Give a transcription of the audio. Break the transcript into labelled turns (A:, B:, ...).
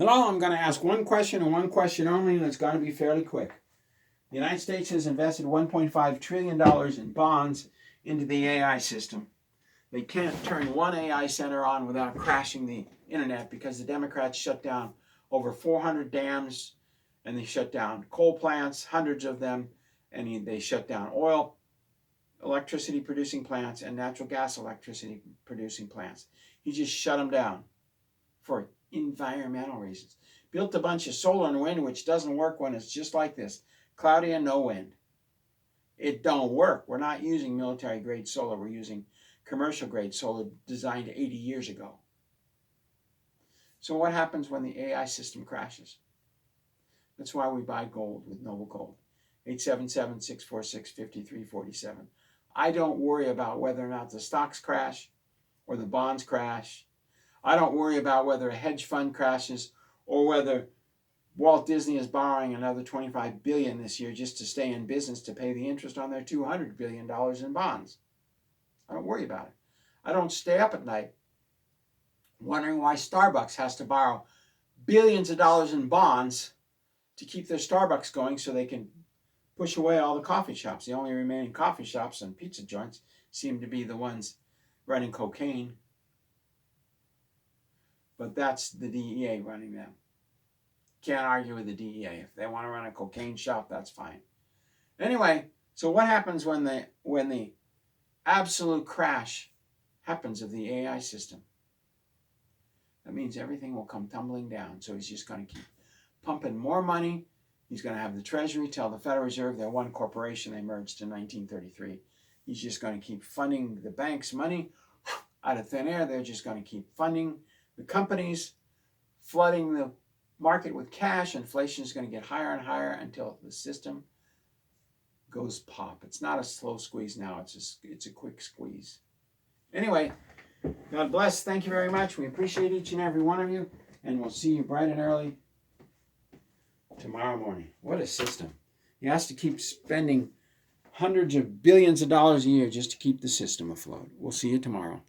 A: Hello, I'm going to ask one question and one question only, and it's going to be fairly quick. The United States has invested $1.5 trillion in bonds into the AI system. They can't turn one AI center on without crashing the internet because the Democrats shut down over 400 dams, and they shut down coal plants, hundreds of them, and they shut down oil, electricity producing plants, and natural gas electricity producing plants. He just shut them down for environmental reasons. Built a bunch of solar and wind, which doesn't work when it's just like this, cloudy and no wind. It don't work. We're not using military grade solar. We're using commercial grade solar designed 80 years ago. So what happens when the AI system crashes? That's why we buy gold with Noble Gold. 877-646-5347. I don't worry about whether or not the stocks crash or the bonds crash. I don't worry about whether a hedge fund crashes or whether Walt Disney is borrowing another $25 billion this year just to stay in business to pay the interest on their $200 billion in bonds. I don't worry about it. I don't stay up at night wondering why Starbucks has to borrow billions of dollars in bonds to keep their Starbucks going so they can push away all the coffee shops. The only remaining coffee shops and pizza joints seem to be the ones running cocaine. But that's the DEA running them. Can't argue with the DEA. If they want to run a cocaine shop, that's fine. Anyway, so what happens when the absolute crash happens of the AI system? That means everything will come tumbling down. So he's just going to keep pumping more money. He's going to have the Treasury tell the Federal Reserve they're one corporation. They merged in 1933. He's just going to keep funding the bank's money out of thin air. They're just going to keep funding the companies, flooding the market with cash. Inflation is going to get higher and higher until the system goes pop. It's not a slow squeeze now. It's a quick squeeze. Anyway, God bless. Thank you very much. We appreciate each and every one of you. And we'll see you bright and early tomorrow morning. What a system. He has to keep spending hundreds of billions of dollars a year just to keep the system afloat. We'll see you tomorrow.